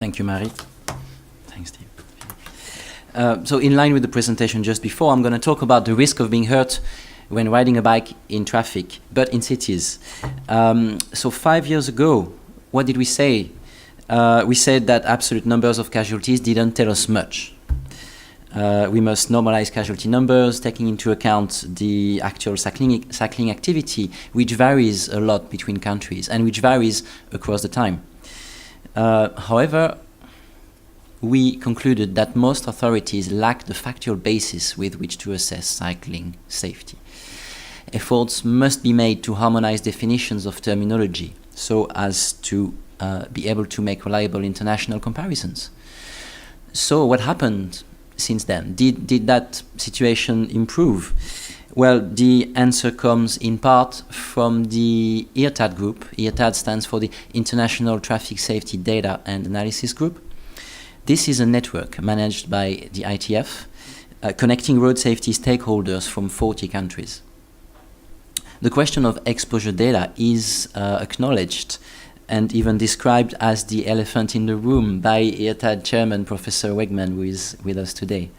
Thank you, Marie. Thanks, Steve. So in line with the presentation just before, I'm going to talk about the risk of being hurt when riding a bike in traffic, but in cities. So 5 years ago, what did we say? We said that absolute numbers of casualties didn't tell us much. We must normalize casualty numbers, taking into account the actual cycling activity, which varies a lot between countries and which varies across the time. However, we concluded that most authorities lack the factual basis with which to assess cycling safety. Efforts must be made to harmonize definitions of terminology so as to be able to make reliable international comparisons. So what happened since then? Did that situation improve? Well, the answer comes in part from the IRTAD group. IRTAD stands for the International Traffic Safety Data and Analysis Group. This is a network managed by the ITF, connecting road safety stakeholders from 40 countries. The question of exposure data is acknowledged and even described as the elephant in the room by IRTAD chairman Professor Wegman, who is with us today.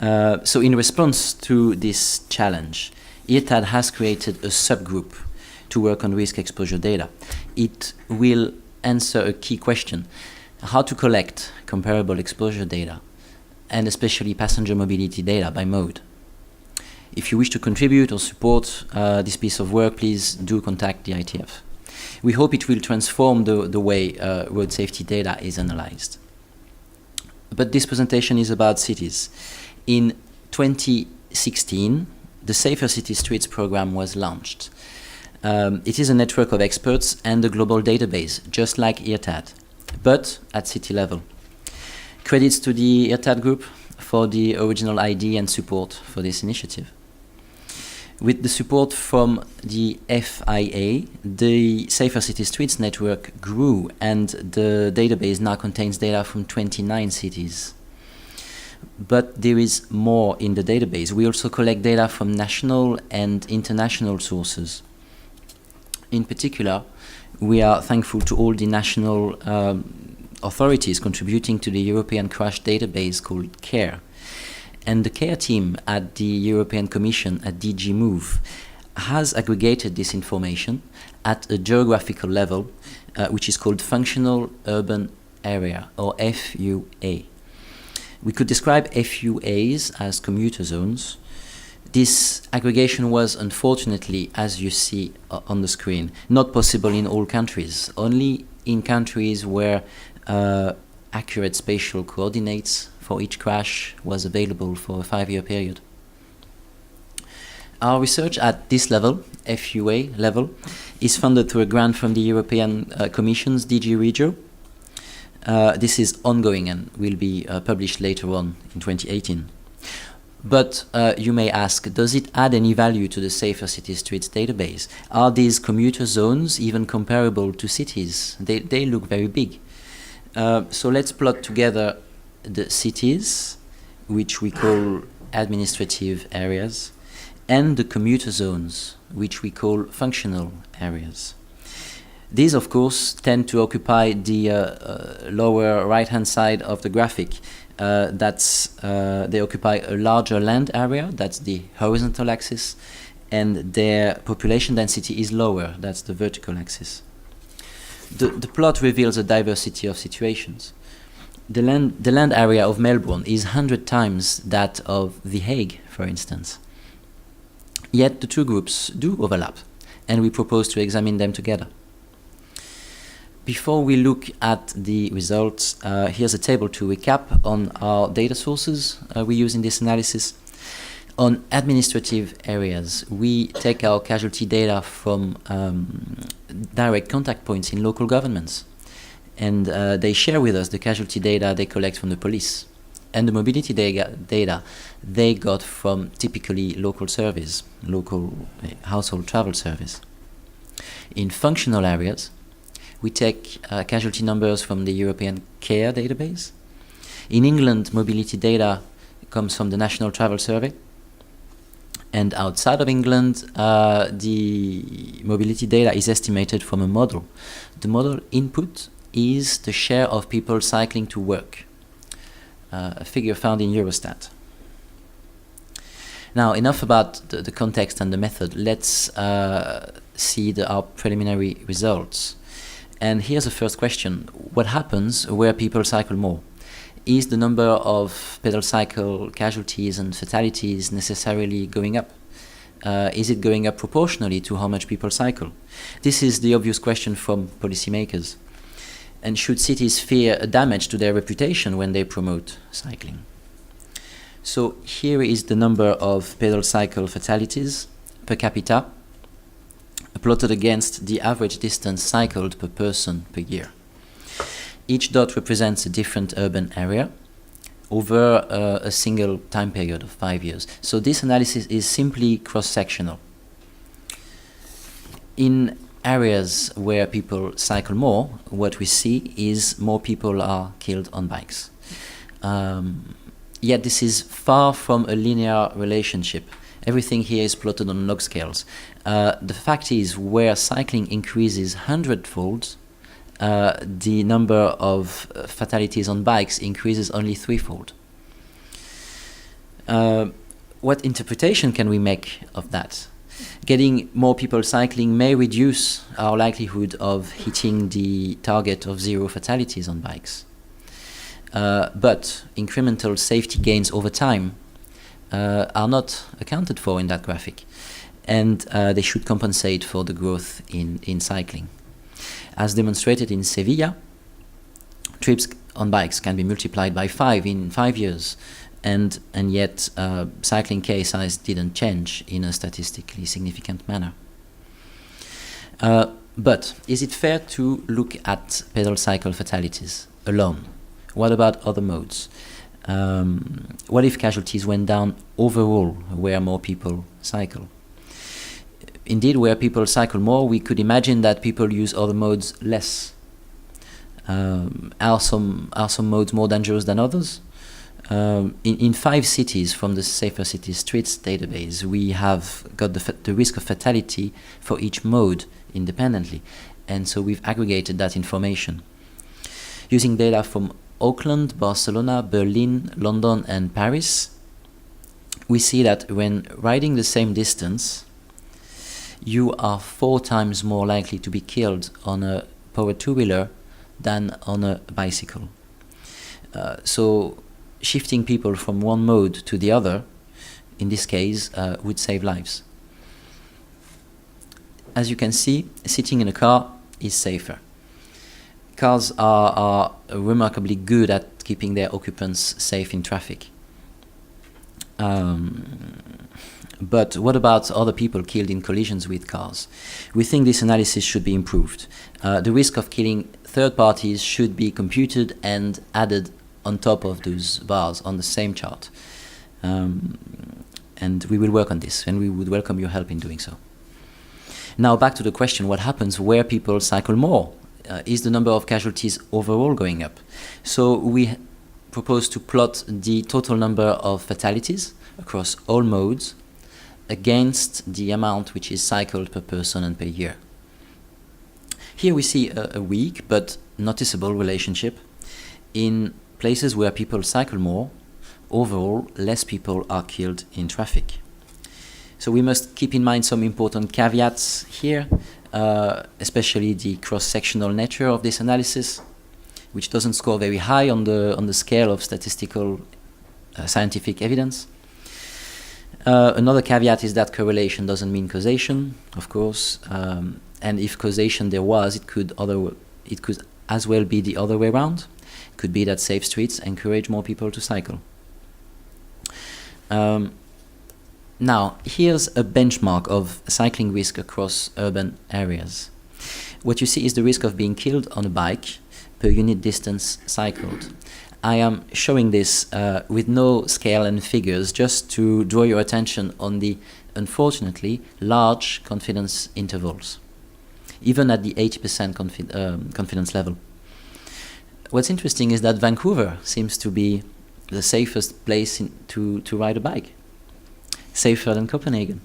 So in response to this challenge, IRTAD has created a subgroup to work on risk exposure data. It will answer a key question: how to collect comparable exposure data, and especially passenger mobility data by mode. If you wish to contribute or support this piece of work, please do contact the ITF. We hope it will transform the way road safety data is analyzed. But this presentation is about cities. In 2016, the Safer City Streets program was launched. It is a network of experts and a global database, just like IRTAD, but at city level. Credits to the IRTAD group for the original idea and support for this initiative. With the support from the FIA, the Safer City Streets network grew, and the database now contains data from 29 cities. But there is more in the database. We also collect data from national and international sources. In particular, we are thankful to all the national authorities contributing to the European crash database called CARE. And the CARE team at the European Commission at DG Move has aggregated this information at a geographical level, which is called Functional Urban Area, or FUA. We could describe FUAs as commuter zones. This aggregation was, unfortunately, as you see on the screen, not possible in all countries, only in countries where accurate spatial coordinates for each crash was available for a 5-year period. Our research at this level, FUA level, is funded through a grant from the European Commission's DG Regio. This is ongoing and will be published later on in 2018. But you may ask, does it add any value to the Safer City Streets database? Are these commuter zones even comparable to cities? They look very big. So let's plot together the cities, which we call administrative areas, and the commuter zones, which we call functional areas. These, of course, tend to occupy the lower right-hand side of the graphic. They occupy a larger land area, that's the horizontal axis, and their population density is lower, that's the vertical axis. The plot reveals a diversity of situations. The land area of Melbourne is 100 times that of The Hague, for instance. Yet the two groups do overlap, and we propose to examine them together. Before we look at the results, here's a table to recap on our data sources we use in this analysis. On administrative areas, we take our casualty data from direct contact points in local governments, and they share with us the casualty data they collect from the police. And the mobility data they got from typically local surveys, local household travel surveys. In functional areas, we take casualty numbers from the European CARE database. In England, mobility data comes from the National Travel Survey. And outside of England, the mobility data is estimated from a model. The model input is the share of people cycling to work, a figure found in Eurostat. Now, enough about the context and the method. Let's see our preliminary results. And here's the first question. What happens where people cycle more? Is the number of pedal cycle casualties and fatalities necessarily going up? Is it going up proportionally to how much people cycle? This is the obvious question from policymakers. And should cities fear a damage to their reputation when they promote cycling? So here is the number of pedal cycle fatalities per capita, plotted against the average distance cycled per person per year. Each dot represents a different urban area over a single time period of 5 years. So this analysis is simply cross-sectional. In areas where people cycle more, what we see is more people are killed on bikes. Yet this is far from a linear relationship. Everything here is plotted on log scales. The fact is, where cycling increases 100-fold, the number of fatalities on bikes increases only 3-fold. What interpretation can we make of that? Getting more people cycling may reduce our likelihood of hitting the target of 0 fatalities on bikes. But incremental safety gains over time are not accounted for in that graphic, and they should compensate for the growth in cycling. As demonstrated in Sevilla, trips on bikes can be multiplied by 5 in 5 years, and yet cycling case size didn't change in a statistically significant manner. But is it fair to look at pedal cycle fatalities alone? What about other modes? What if casualties went down overall where more people cycle? Indeed, where people cycle more, we could imagine that people use other modes less. Are some modes more dangerous than others? In 5 cities from the Safer Cities Streets database, we have got the risk of fatality for each mode independently, and so we've aggregated that information. Using data from Auckland, Barcelona, Berlin, London, and Paris, we see that when riding the same distance, you are 4 times more likely to be killed on a powered two-wheeler than on a bicycle. So shifting people from one mode to the other, in this case, would save lives. As you can see, sitting in a car is safer. Cars are remarkably good at keeping their occupants safe in traffic. But what about other people killed in collisions with cars? We think this analysis should be improved. The risk of killing third parties should be computed and added on top of those bars on the same chart. And we will work on this, and we would welcome your help in doing so. Now back to the question, what happens where people cycle more? Is the number of casualties overall going up? So we propose to plot the total number of fatalities across all modes against the amount which is cycled per person and per year. Here we see a weak but noticeable relationship. In places where people cycle more, overall less people are killed in traffic. So we must keep in mind some important caveats here, especially the cross-sectional nature of this analysis, which doesn't score very high on the scale of statistical scientific evidence. Another caveat is that correlation doesn't mean causation, of course, and if causation there was, it could as well be the other way around. It could be that safe streets encourage more people to cycle. Now, here's a benchmark of cycling risk across urban areas. What you see is the risk of being killed on a bike per unit distance cycled. I am showing this with no scale and figures, just to draw your attention on the, unfortunately, large confidence intervals, even at the 80% confidence level. What's interesting is that Vancouver seems to be the safest place to ride a bike. Safer than Copenhagen.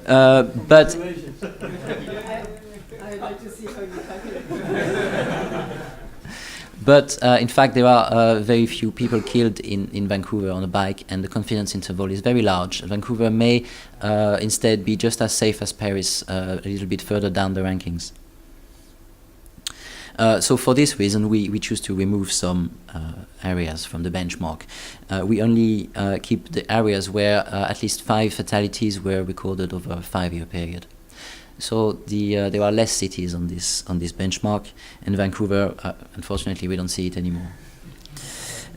But to see how you calculate. But in fact, there are very few people killed in Vancouver on a bike, and the confidence interval is very large. Vancouver may instead be just as safe as Paris, a little bit further down the rankings. So for this reason, we choose to remove some areas from the benchmark. We only keep the areas where at least 5 fatalities were recorded over a 5-year period. So there are less cities on this benchmark, and Vancouver, unfortunately, we don't see it anymore.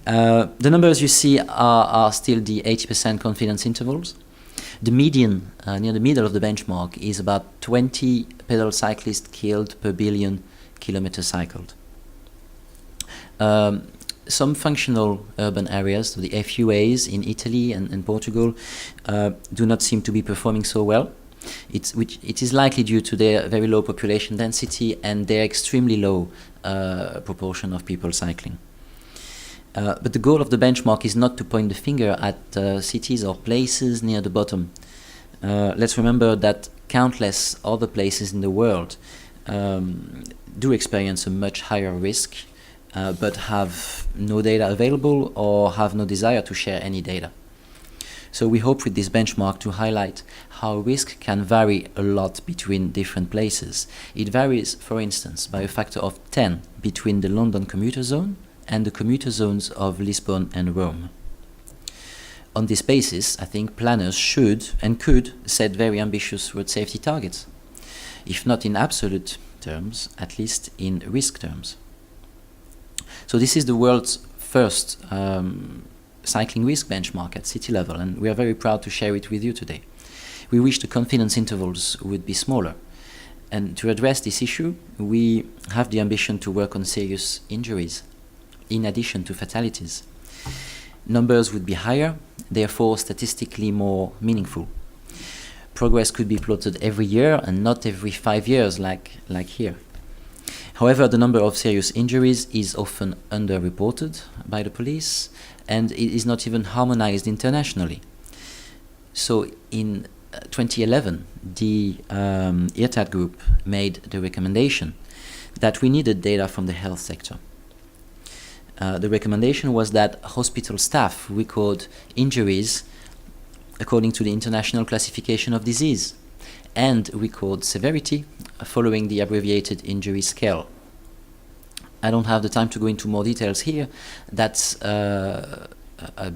The numbers you see are still the 80% confidence intervals. The median, near the middle of the benchmark, is about 20 pedal cyclists killed per billion kilometers cycled. Some functional urban areas, so the FUAs in Italy and Portugal, do not seem to be performing so well. It is likely due to their very low population density and their extremely low proportion of people cycling. But the goal of the benchmark is not to point the finger at cities or places near the bottom. Let's remember that countless other places in the world do experience a much higher risk, but have no data available or have no desire to share any data. So we hope with this benchmark to highlight how risk can vary a lot between different places. It varies, for instance, by a factor of 10 between the London commuter zone and the commuter zones of Lisbon and Rome. On this basis, I think planners should and could set very ambitious road safety targets, if not in absolute terms, at least in risk terms. So this is the world's first cycling risk benchmark at city level, and we are very proud to share it with you today. We wish the confidence intervals would be smaller, and to address this issue, we have the ambition to work on serious injuries, in addition to fatalities. Numbers would be higher, therefore statistically more meaningful. Progress could be plotted every year and not every 5 years like here. However, the number of serious injuries is often underreported by the police, and it is not even harmonized internationally. So in 2011, the IRTAD group made the recommendation that we needed data from the health sector. The recommendation was that hospital staff record injuries according to the International Classification of Disease and record severity following the abbreviated injury scale. I don't have the time to go into more details here. That's a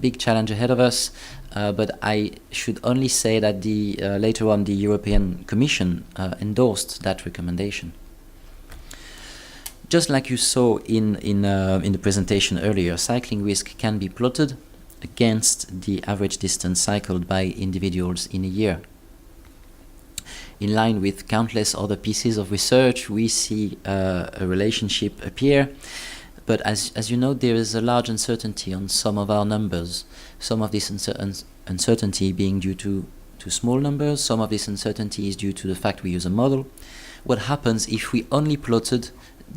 big challenge ahead of us, but I should only say that later on the European Commission endorsed that recommendation. Just like you saw in the presentation earlier, cycling risk can be plotted against the average distance cycled by individuals in a year. In line with countless other pieces of research, we see a relationship appear, but as you know, there is a large uncertainty on some of our numbers. Some of this uncertainty being due to small numbers, some of this uncertainty is due to the fact we use a model. What happens if we only plotted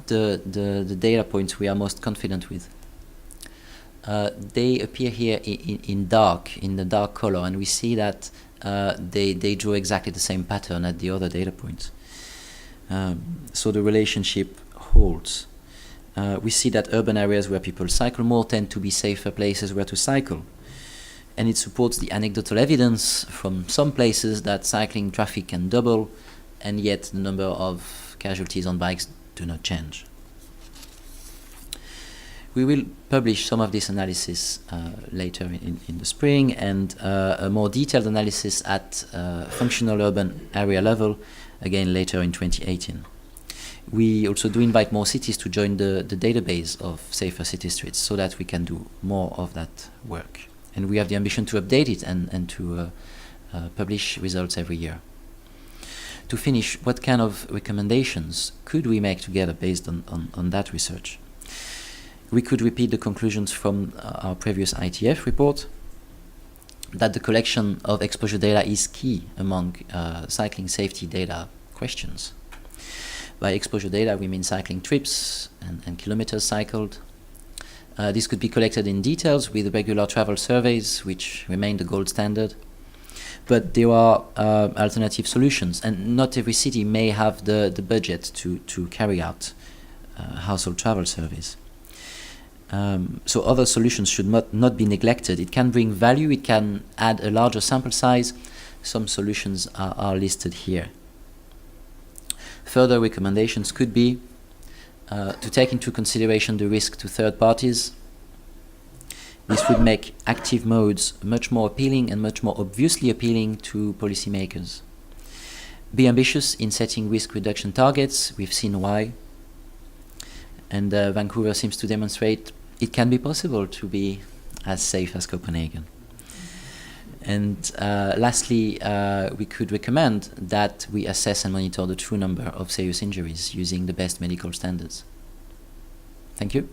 the data points we are most confident with? They appear here in the dark color, and we see that they draw exactly the same pattern at the other data points. So the relationship holds. We see that urban areas where people cycle more tend to be safer places where to cycle. And it supports the anecdotal evidence from some places that cycling traffic can double, and yet the number of casualties on bikes do not change. We will publish some of this analysis later in the spring, and a more detailed analysis at functional urban area level, again later in 2018. We also do invite more cities to join the database of safer city streets so that we can do more of that work. And we have the ambition to update it and to publish results every year. To finish, what kind of recommendations could we make together based on that research? We could repeat the conclusions from our previous ITF report, that the collection of exposure data is key among cycling safety data questions. By exposure data, we mean cycling trips and kilometers cycled. This could be collected in details with regular travel surveys, which remain the gold standard. But there are alternative solutions, and not every city may have the budget to carry out household travel surveys. So other solutions should not be neglected. It can bring value, it can add a larger sample size. Some solutions are listed here. Further recommendations could be to take into consideration the risk to third parties. This would make active modes much more appealing and much more obviously appealing to policymakers. Be ambitious in setting risk reduction targets. We've seen why. And Vancouver seems to demonstrate it can be possible to be as safe as Copenhagen. And lastly, we could recommend that we assess and monitor the true number of serious injuries using the best medical standards. Thank you.